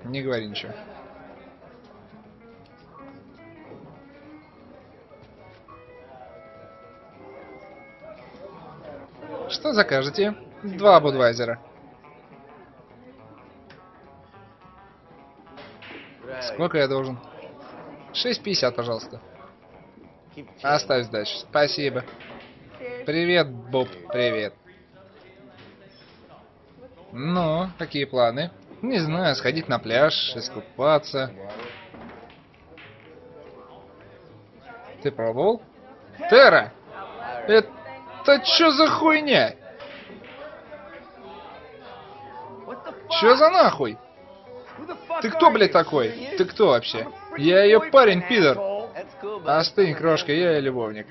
Не говори ничего. Что закажете? 2 Будвайзера. Сколько я должен? 6,50, пожалуйста. Оставь сдачу. Спасибо. Привет, Боб. Привет. Ну, какие планы? Не знаю, сходить на пляж, искупаться. Ты пробовал? Тера! Это чё за хуйня? Чё за нахуй? Ты кто, блядь, такой? Ты кто вообще? Я ее парень, пидор. Остынь, крошка, я ее любовник.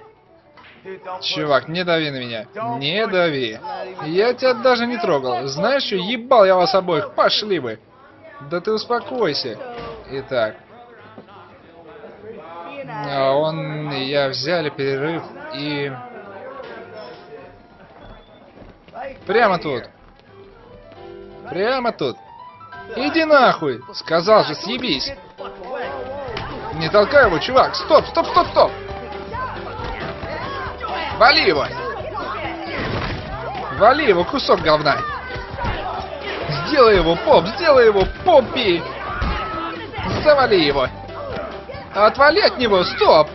Чувак, не дави на меня. Не дави. Я тебя даже не трогал. Знаешь что, ебал я вас обоих. Пошли вы. Да ты успокойся. Итак. Он и я взяли перерыв и... Прямо тут. Прямо тут. Иди нахуй. Сказал же, съебись. Не толкай его, чувак. Стоп, стоп, стоп, стоп. Вали его. Вали его, кусок говна. Сделай его, поп, сделай его, поппи. Завали его. Отвали от него, стоп.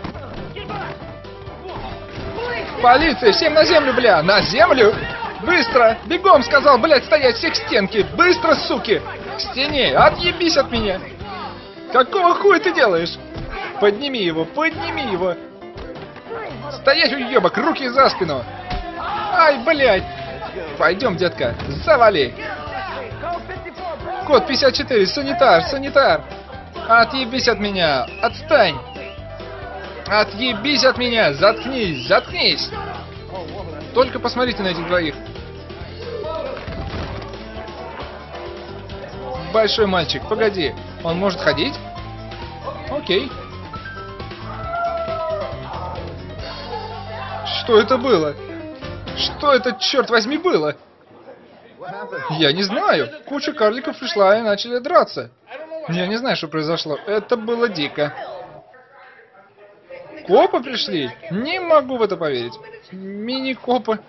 Полиция, всем на землю, бля. На землю? Быстро. Бегом, сказал, блядь, стоять всех к стенке. Быстро, суки. К стене. Отъебись от меня. Какого хуя ты делаешь? Подними его, подними его. Стоять, уебок, руки за спину. Ай, блядь. Пойдем, детка, завали. Код 54, санитар, санитар. Отъебись от меня, отстань. Отъебись от меня, заткнись, заткнись. Только посмотрите на этих двоих. Большой мальчик, погоди. Он может ходить? Окей. Что это было? Что это, черт возьми, было? Я не знаю. Куча карликов пришла и начали драться. Я не знаю, что произошло. Это было дико. Копы пришли? Не могу в это поверить. Мини-копы.